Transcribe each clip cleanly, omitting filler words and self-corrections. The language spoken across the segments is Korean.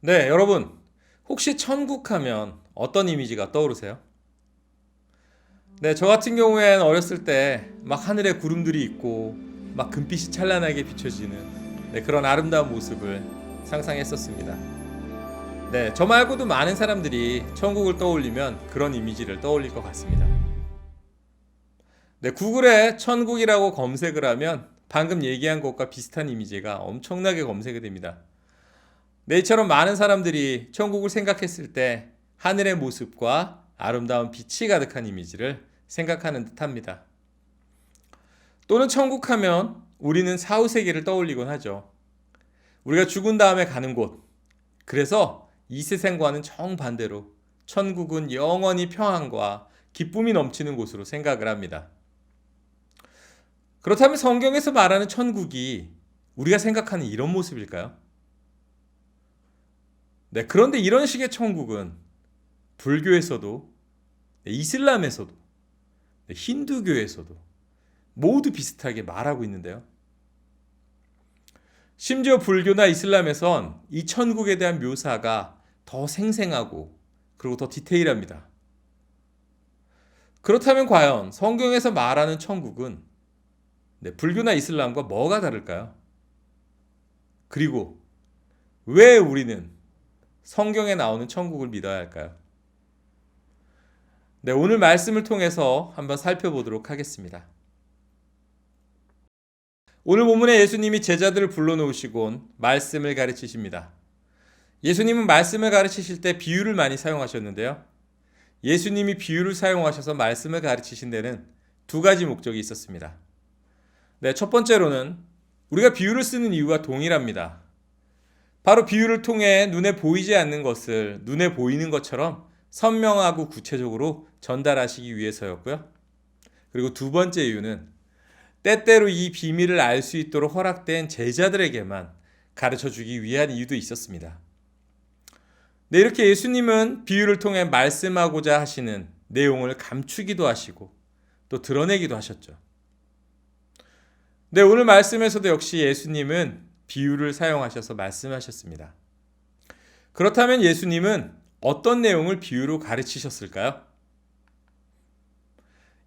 네, 여러분. 혹시 천국 하면 어떤 이미지가 떠오르세요? 네, 저 같은 경우엔 어렸을 때 막 하늘에 구름들이 있고 막 금빛이 찬란하게 비춰지는 그런 아름다운 모습을 상상했었습니다. 네, 저 말고도 많은 사람들이 천국을 떠올리면 그런 이미지를 떠올릴 것 같습니다. 네, 구글에 천국이라고 검색을 하면 방금 얘기한 것과 비슷한 이미지가 엄청나게 검색이 됩니다. 네, 이처럼 많은 사람들이 천국을 생각했을 때 하늘의 모습과 아름다운 빛이 가득한 이미지를 생각하는 듯합니다. 또는 천국 하면 우리는 사후세계를 떠올리곤 하죠. 우리가 죽은 다음에 가는 곳. 그래서 이 세상과는 정반대로 천국은 영원히 평안과 기쁨이 넘치는 곳으로 생각을 합니다. 그렇다면 성경에서 말하는 천국이 우리가 생각하는 이런 모습일까요? 네, 그런데 이런 식의 천국은 불교에서도, 이슬람에서도, 힌두교에서도 모두 비슷하게 말하고 있는데요. 심지어 불교나 이슬람에선 이 천국에 대한 묘사가 더 생생하고 그리고 더 디테일합니다. 그렇다면 과연 성경에서 말하는 천국은 불교나 이슬람과 뭐가 다를까요? 그리고 왜 우리는 성경에 나오는 천국을 믿어야 할까요? 네, 오늘 말씀을 통해서 한번 살펴보도록 하겠습니다. 오늘 본문에 예수님이 제자들을 불러놓으시곤 말씀을 가르치십니다. 예수님은 말씀을 가르치실 때 비유를 많이 사용하셨는데요. 예수님이 비유를 사용하셔서 말씀을 가르치신 데는 두 가지 목적이 있었습니다. 네, 첫 번째로는 우리가 비유를 쓰는 이유가 동일합니다. 바로 비유를 통해 눈에 보이지 않는 것을 눈에 보이는 것처럼 선명하고 구체적으로 전달하시기 위해서였고요. 그리고 두 번째 이유는 때때로 이 비밀을 알 수 있도록 허락된 제자들에게만 가르쳐 주기 위한 이유도 있었습니다. 네, 이렇게 예수님은 비유를 통해 말씀하고자 하시는 내용을 감추기도 하시고 또 드러내기도 하셨죠. 네, 오늘 말씀에서도 역시 예수님은 비유를 사용하셔서 말씀하셨습니다. 그렇다면 예수님은 어떤 내용을 비유로 가르치셨을까요?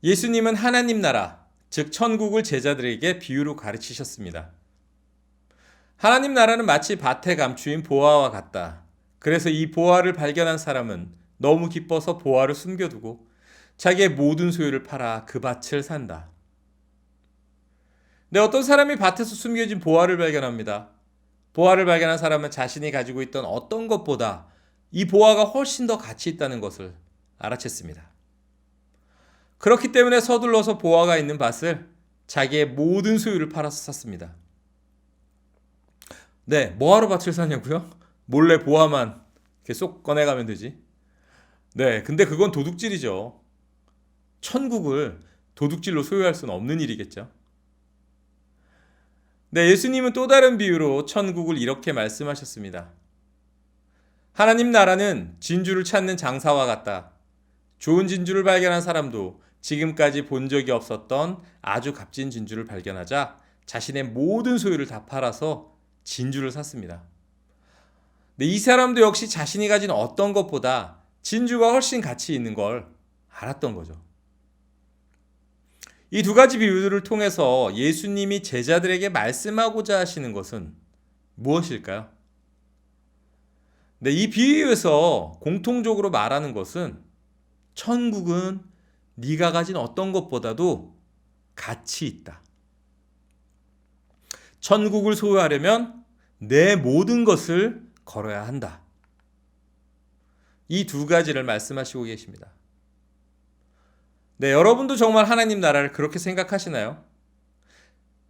예수님은 하나님 나라, 즉 천국을 제자들에게 비유로 가르치셨습니다. 하나님 나라는 마치 밭에 감추인 보화와 같다. 그래서 이 보화를 발견한 사람은 너무 기뻐서 보화를 숨겨두고 자기의 모든 소유를 팔아 그 밭을 산다. 네, 어떤 사람이 밭에서 숨겨진 보화를 발견합니다. 보화를 발견한 사람은 자신이 가지고 있던 어떤 것보다 이 보화가 훨씬 더 가치 있다는 것을 알아챘습니다. 그렇기 때문에 서둘러서 보화가 있는 밭을 자기의 모든 소유를 팔아서 샀습니다. 네, 뭐하러 밭을 사냐고요? 몰래 보화만 이렇게 쏙 꺼내가면 되지. 네, 근데 그건 도둑질이죠. 천국을 도둑질로 소유할 수는 없는 일이겠죠. 네, 예수님은 또 다른 비유로 천국을 이렇게 말씀하셨습니다. 하나님 나라는 진주를 찾는 장사와 같다. 좋은 진주를 발견한 사람도 지금까지 본 적이 없었던 아주 값진 진주를 발견하자 자신의 모든 소유를 다 팔아서 진주를 샀습니다. 네, 이 사람도 역시 자신이 가진 어떤 것보다 진주가 훨씬 가치 있는 걸 알았던 거죠. 이 두 가지 비유들을 통해서 예수님이 제자들에게 말씀하고자 하시는 것은 무엇일까요? 네, 이 비유에서 공통적으로 말하는 것은 천국은 네가 가진 어떤 것보다도 가치 있다. 천국을 소유하려면 내 모든 것을 걸어야 한다. 이 두 가지를 말씀하시고 계십니다. 네, 여러분도 정말 하나님 나라를 그렇게 생각하시나요?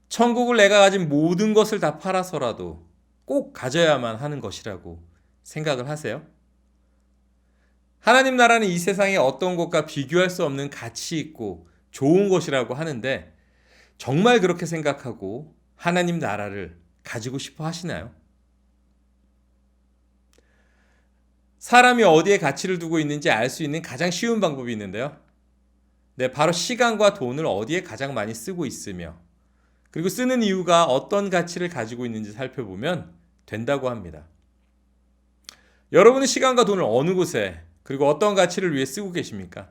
천국을 내가 가진 모든 것을 다 팔아서라도 꼭 가져야만 하는 것이라고 생각을 하세요? 하나님 나라는 이 세상의 어떤 것과 비교할 수 없는 가치 있고 좋은 것이라고 하는데 정말 그렇게 생각하고 하나님 나라를 가지고 싶어 하시나요? 사람이 어디에 가치를 두고 있는지 알 수 있는 가장 쉬운 방법이 있는데요. 네, 바로 시간과 돈을 어디에 가장 많이 쓰고 있으며 그리고 쓰는 이유가 어떤 가치를 가지고 있는지 살펴보면 된다고 합니다. 여러분은 시간과 돈을 어느 곳에 그리고 어떤 가치를 위해 쓰고 계십니까?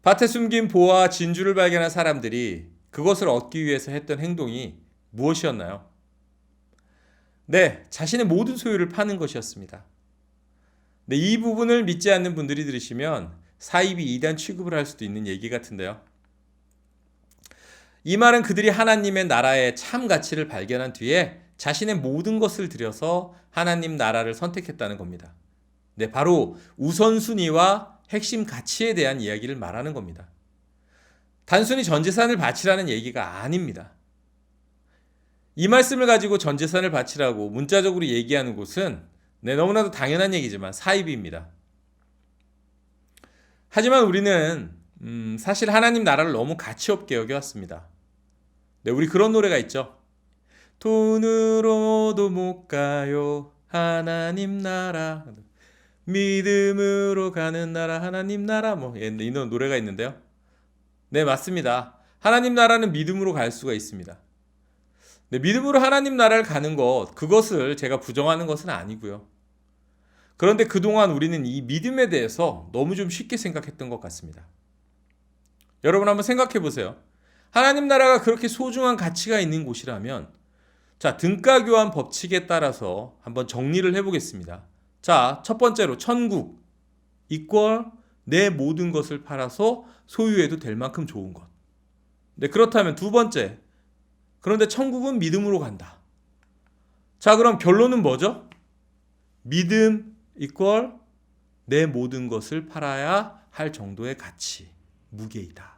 밭에 숨긴 보화와 진주를 발견한 사람들이 그것을 얻기 위해서 했던 행동이 무엇이었나요? 네, 자신의 모든 소유를 파는 것이었습니다. 네, 이 부분을 믿지 않는 분들이 들으시면 사이비 이단 취급을 할 수도 있는 얘기 같은데요. 이 말은 그들이 하나님의 나라의 참 가치를 발견한 뒤에 자신의 모든 것을 들여서 하나님 나라를 선택했다는 겁니다. 네, 바로 우선순위와 핵심 가치에 대한 이야기를 말하는 겁니다. 단순히 전 재산을 바치라는 얘기가 아닙니다. 이 말씀을 가지고 전 재산을 바치라고 문자적으로 얘기하는 곳은 너무나도 당연한 얘기지만 사이비입니다. 하지만 우리는 사실 하나님 나라를 너무 가치 없게 여겨왔습니다. 네, 우리 그런 노래가 있죠. 돈으로도 못 가요 하나님 나라, 믿음으로 가는 나라 하나님 나라, 이런 노래가 있는데요. 네, 맞습니다. 하나님 나라는 믿음으로 갈 수가 있습니다. 네, 믿음으로 하나님 나라를 가는 그것을 제가 부정하는 것은 아니고요. 그런데 그동안 우리는 이 믿음에 대해서 너무 좀 쉽게 생각했던 것 같습니다. 여러분 한번 생각해 보세요. 하나님 나라가 그렇게 소중한 가치가 있는 곳이라면, 자, 등가 교환 법칙에 따라서 한번 정리를 해보겠습니다. 자, 첫 번째로 천국 이퀄 내 모든 것을 팔아서 소유해도 될 만큼 좋은 것. 네, 그렇다면 두 번째, 그런데 천국은 믿음으로 간다. 자, 그럼 결론은 뭐죠? 믿음 이퀄 내 모든 것을 팔아야 할 정도의 가치, 무게이다.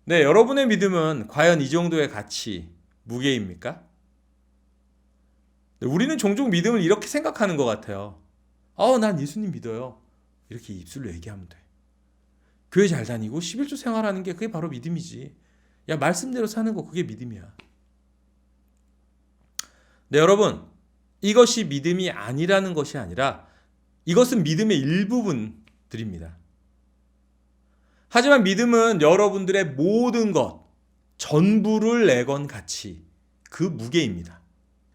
네, 여러분의 믿음은 과연 이 정도의 가치, 무게입니까? 네, 우리는 종종 믿음을 이렇게 생각하는 것 같아요. 난 예수님 믿어요. 이렇게 입술로 얘기하면 돼. 교회 잘 다니고 11조 생활하는 게 그게 바로 믿음이지. 야, 말씀대로 사는 거 그게 믿음이야. 네, 여러분, 이것이 믿음이 아니라는 것이 아니라 이것은 믿음의 일부분들입니다. 하지만 믿음은 여러분들의 모든 것, 전부를 내건 가치, 그 무게입니다.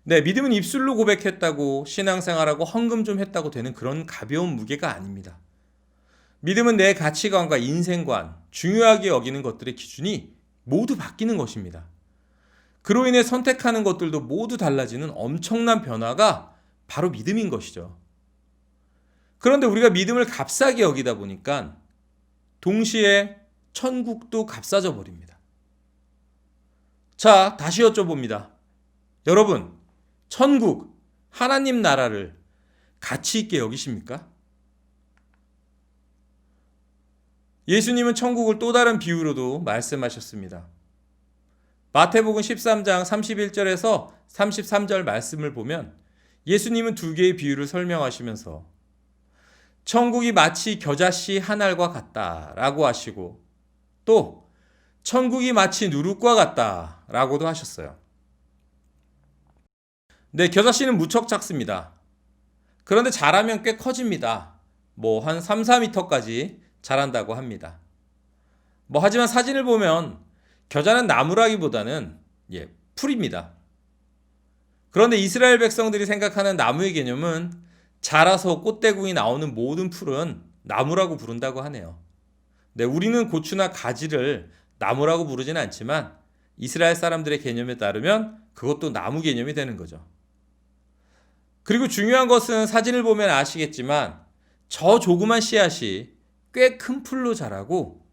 네, 믿음은 입술로 고백했다고 신앙생활하고 헌금 좀 했다고 되는 그런 가벼운 무게가 아닙니다. 믿음은 내 가치관과 인생관, 중요하게 여기는 것들의 기준이 모두 바뀌는 것입니다. 그로 인해 선택하는 것들도 모두 달라지는 엄청난 변화가 바로 믿음인 것이죠. 그런데 우리가 믿음을 값싸게 여기다 보니까 동시에 천국도 값싸져 버립니다. 자, 다시 여쭤봅니다. 여러분, 천국, 하나님 나라를 가치 있게 여기십니까? 예수님은 천국을 또 다른 비유로도 말씀하셨습니다. 마태복음 13장 31절에서 33절 말씀을 보면 예수님은 두 개의 비유를 설명하시면서 천국이 마치 겨자씨 한 알과 같다라고 하시고, 또 천국이 마치 누룩과 같다라고도 하셨어요. 네, 겨자씨는 무척 작습니다. 그런데 자라면 꽤 커집니다. 한 3, 4m까지 자란다고 합니다. 하지만 사진을 보면 겨자는 나무라기보다는 풀입니다. 그런데 이스라엘 백성들이 생각하는 나무의 개념은 자라서 꽃대궁이 나오는 모든 풀은 나무라고 부른다고 하네요. 네, 우리는 고추나 가지를 나무라고 부르지는 않지만 이스라엘 사람들의 개념에 따르면 그것도 나무 개념이 되는 거죠. 그리고 중요한 것은 사진을 보면 아시겠지만 저 조그만 씨앗이 꽤 큰 풀로 자라고,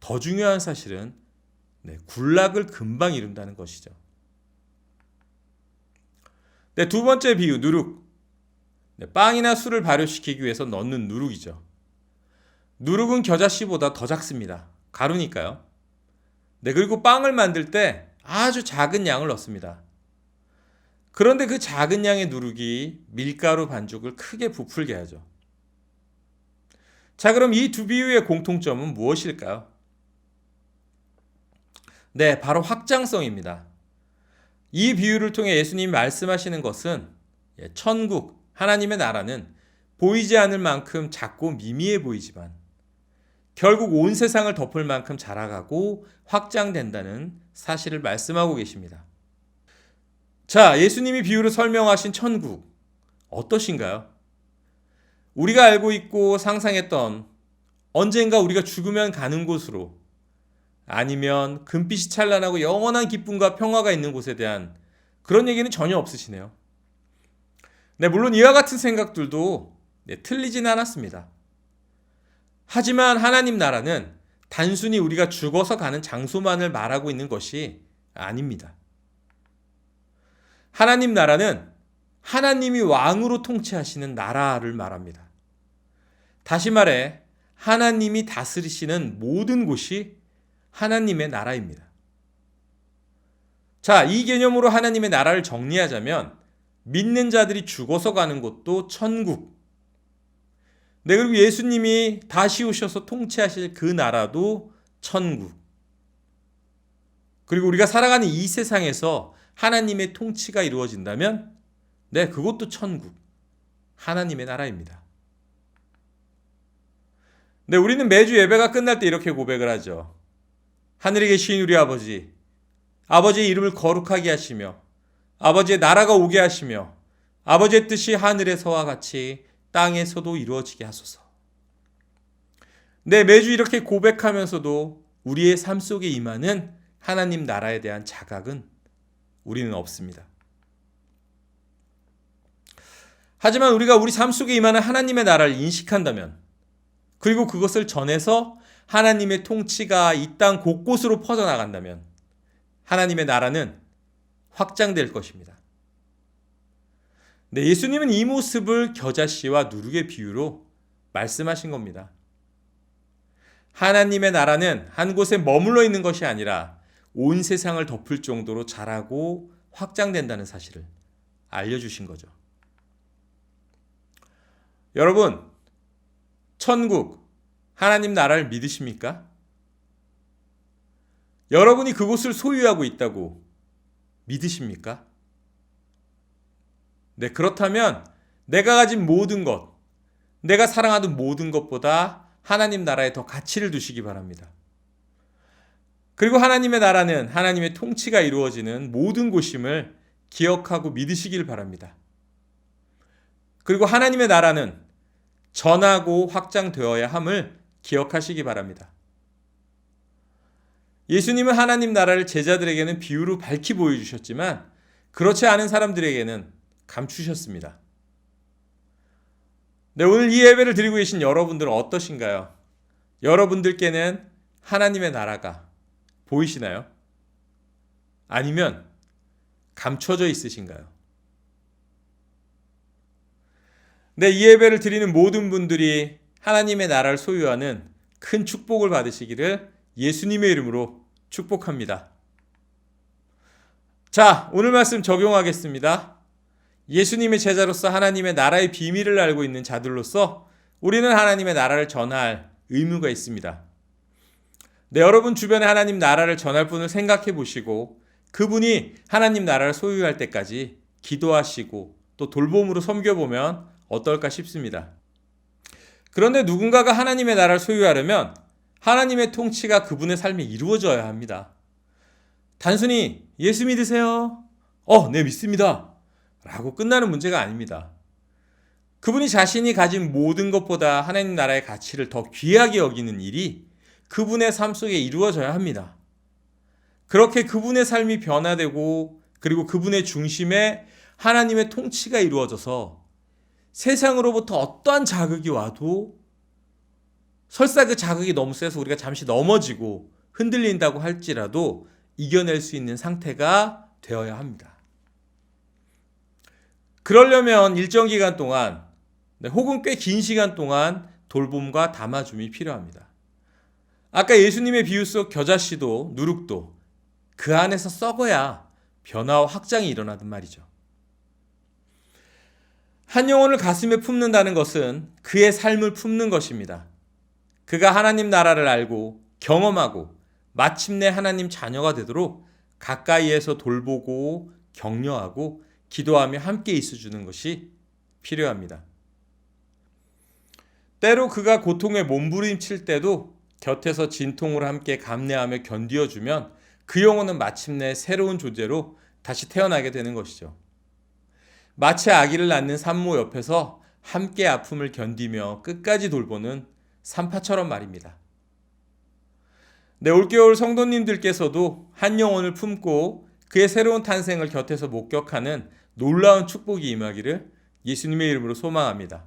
더 중요한 사실은 굴락을 금방 이룬다는 것이죠. 네, 두 번째 비유, 누룩. 빵이나 술을 발효시키기 위해서 넣는 누룩이죠. 누룩은 겨자씨보다 더 작습니다. 가루니까요. 네, 그리고 빵을 만들 때 아주 작은 양을 넣습니다. 그런데 그 작은 양의 누룩이 밀가루 반죽을 크게 부풀게 하죠. 자, 그럼 이 두 비유의 공통점은 무엇일까요? 네, 바로 확장성입니다. 이 비유를 통해 예수님이 말씀하시는 것은 천국, 하나님의 나라는 보이지 않을 만큼 작고 미미해 보이지만 결국 온 세상을 덮을 만큼 자라가고 확장된다는 사실을 말씀하고 계십니다. 자, 예수님이 비유로 설명하신 천국 어떠신가요? 우리가 알고 있고 상상했던 언젠가 우리가 죽으면 가는 곳으로, 아니면 금빛이 찬란하고 영원한 기쁨과 평화가 있는 곳에 대한 그런 얘기는 전혀 없으시네요. 네, 물론 이와 같은 생각들도 틀리진 않았습니다. 하지만 하나님 나라는 단순히 우리가 죽어서 가는 장소만을 말하고 있는 것이 아닙니다. 하나님 나라는 하나님이 왕으로 통치하시는 나라를 말합니다. 다시 말해 하나님이 다스리시는 모든 곳이 하나님의 나라입니다. 자, 이 개념으로 하나님의 나라를 정리하자면 믿는 자들이 죽어서 가는 곳도 천국, 네, 그리고 예수님이 다시 오셔서 통치하실 그 나라도 천국, 그리고 우리가 살아가는 이 세상에서 하나님의 통치가 이루어진다면 네, 그것도 천국, 하나님의 나라입니다. 네, 우리는 매주 예배가 끝날 때 이렇게 고백을 하죠. 하늘에 계신 우리 아버지, 아버지의 이름을 거룩하게 하시며 아버지의 나라가 오게 하시며 아버지의 뜻이 하늘에서와 같이 땅에서도 이루어지게 하소서. 네, 매주 이렇게 고백하면서도 우리의 삶 속에 임하는 하나님 나라에 대한 자각은 우리는 없습니다. 하지만 우리가 우리 삶 속에 임하는 하나님의 나라를 인식한다면, 그리고 그것을 전해서 하나님의 통치가 이 땅 곳곳으로 퍼져나간다면 하나님의 나라는 확장될 것입니다. 네, 예수님은 이 모습을 겨자씨와 누룩의 비유로 말씀하신 겁니다. 하나님의 나라는 한 곳에 머물러 있는 것이 아니라 온 세상을 덮을 정도로 자라고 확장된다는 사실을 알려주신 거죠. 여러분, 천국, 하나님 나라를 믿으십니까? 여러분이 그곳을 소유하고 있다고 믿으십니까? 네, 그렇다면 내가 가진 모든 것, 내가 사랑하는 모든 것보다 하나님 나라에 더 가치를 두시기 바랍니다. 그리고 하나님의 나라는 하나님의 통치가 이루어지는 모든 곳임을 기억하고 믿으시길 바랍니다. 그리고 하나님의 나라는 전하고 확장되어야 함을 기억하시기 바랍니다. 예수님은 하나님 나라를 제자들에게는 비유로 밝히 보여주셨지만 그렇지 않은 사람들에게는 감추셨습니다. 네, 오늘 이 예배를 드리고 계신 여러분들은 어떠신가요? 여러분들께는 하나님의 나라가 보이시나요? 아니면 감춰져 있으신가요? 네, 이 예배를 드리는 모든 분들이 하나님의 나라를 소유하는 큰 축복을 받으시기를 예수님의 이름으로 축복합니다. 자, 오늘 말씀 적용하겠습니다. 예수님의 제자로서 하나님의 나라의 비밀을 알고 있는 자들로서 우리는 하나님의 나라를 전할 의무가 있습니다. 네, 여러분 주변에 하나님 나라를 전할 분을 생각해 보시고 그분이 하나님 나라를 소유할 때까지 기도하시고 또 돌봄으로 섬겨보면 어떨까 싶습니다. 그런데 누군가가 하나님의 나라를 소유하려면 하나님의 통치가 그분의 삶에 이루어져야 합니다. 단순히 예수 믿으세요? 네, 믿습니다. 라고 끝나는 문제가 아닙니다. 그분이 자신이 가진 모든 것보다 하나님 나라의 가치를 더 귀하게 여기는 일이 그분의 삶 속에 이루어져야 합니다. 그렇게 그분의 삶이 변화되고 그리고 그분의 중심에 하나님의 통치가 이루어져서 세상으로부터 어떠한 자극이 와도 설사 그 자극이 너무 세서 우리가 잠시 넘어지고 흔들린다고 할지라도 이겨낼 수 있는 상태가 되어야 합니다. 그러려면 일정 기간 동안 혹은 꽤 긴 시간 동안 돌봄과 담아줌이 필요합니다. 아까 예수님의 비유 속 겨자씨도 누룩도 그 안에서 썩어야 변화와 확장이 일어나단 말이죠. 한 영혼을 가슴에 품는다는 것은 그의 삶을 품는 것입니다. 그가 하나님 나라를 알고 경험하고 마침내 하나님 자녀가 되도록 가까이에서 돌보고 격려하고 기도하며 함께 있어주는 것이 필요합니다. 때로 그가 고통에 몸부림칠 때도 곁에서 진통을 함께 감내하며 견디어주면 그 영혼은 마침내 새로운 존재로 다시 태어나게 되는 것이죠. 마치 아기를 낳는 산모 옆에서 함께 아픔을 견디며 끝까지 돌보는 산파처럼 말입니다. 네, 올겨울 성도님들께서도 한 영혼을 품고 그의 새로운 탄생을 곁에서 목격하는 놀라운 축복이 임하기를 예수님의 이름으로 소망합니다.